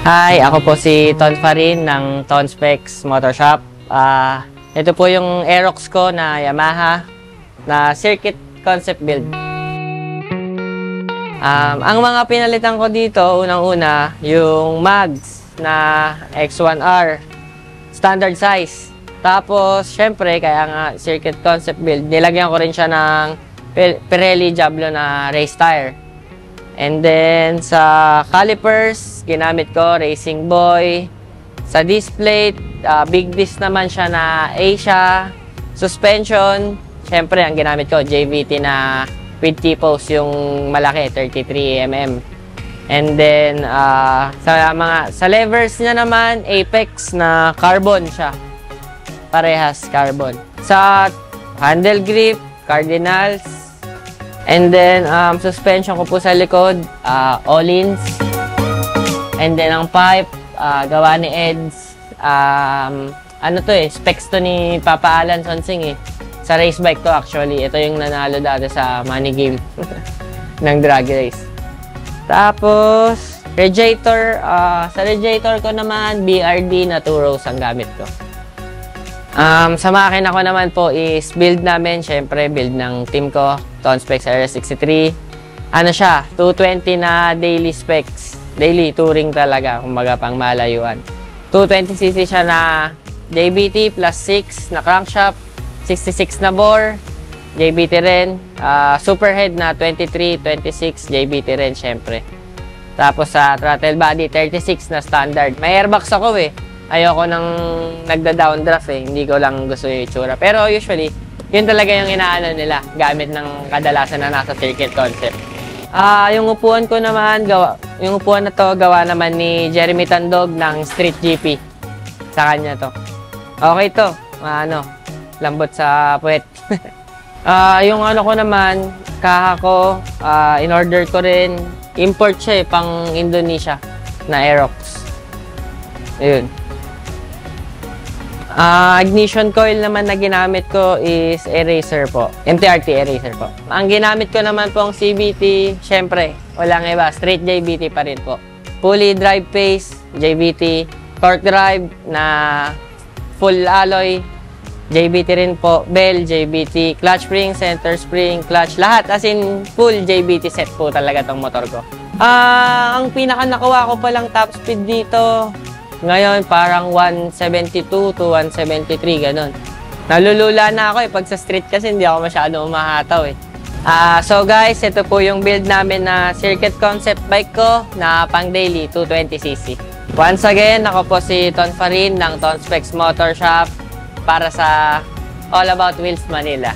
Hi, ako po si Ton Farin ng Ton Specs Motor Shop. Ito po yung Aerox ko na Yamaha na circuit concept build. Ang mga pinalitan ko dito, unang-una, yung mags na X1R, standard size. Tapos, syempre, kaya nga circuit concept build, nilagyan ko rin siya ng Pirelli Diablo na race tire. And then, sa calipers, ginamit ko Racing Boy. Sa disc plate, big disc naman siya na Asia. Suspension, syempre, ang ginamit ko, JVT na with T-post, yung malaki, 33mm. And then, sa levers niya naman, Apex na carbon siya. Parehas carbon. Sa handle grip, Cardinals. And then, suspension ko po sa likod, Öhlins. And then, ang pipe, gawa ni Eds. Ano to specs to ni Papa Alan Sonsing Sa race bike to actually. Ito yung nanalo dati sa money game ng drag race. Tapos, radiator. Sa radiator ko naman, BRD na 2 rows ang gamit ko. Sa makina ko naman po is build namin, syempre build ng team ko, Ton Specs RS63. Ano siya, 220 na daily specs. Daily touring talaga, kumbaga pang malayuan. 220cc siya na JBT plus 6 na crankshaft, 66 na bore, JBT rin. Superhead na 23, 26, JBT rin syempre. Tapos sa throttle body, 36 na standard. May airbox ako Ayoko nang nagda-downdraft hindi ko lang gusto yung itsura. Pero usually, yun talaga yung inaano nila, gamit ng kadalasan na nasa circuit concept. Yung upuan ko naman, yung upuan na to, gawa naman ni Jeremy Tandog ng Street GP. Sa kanya to. Okay to, lambot sa puwet. Yung ano ko naman, kaha ko, in-order ko rin, import siya pang Indonesia na Aerox. Ayun. Ignition coil naman na ginamit ko is eraser po. MTRT eraser po. Ang ginamit ko naman po ang CVT, syempre, walang iba. Straight JBT pa rin po. Pulley drive phase, JBT. Torque drive na full alloy, JBT rin po. Bell, JBT. Clutch spring, center spring, clutch. Lahat as in full JBT set po talaga tong motor ko. Ang pinaka nakuha ko palang top speed dito, ngayon, parang 172 to 173, ganun. Nalulula na ako pag sa street kasi hindi ako masyado umahataw So guys, ito po yung build namin na circuit concept bike ko na pang daily 220cc. Once again, ako po si Ton Farin ng Ton Specs Motor Shop para sa All About Wheels Manila.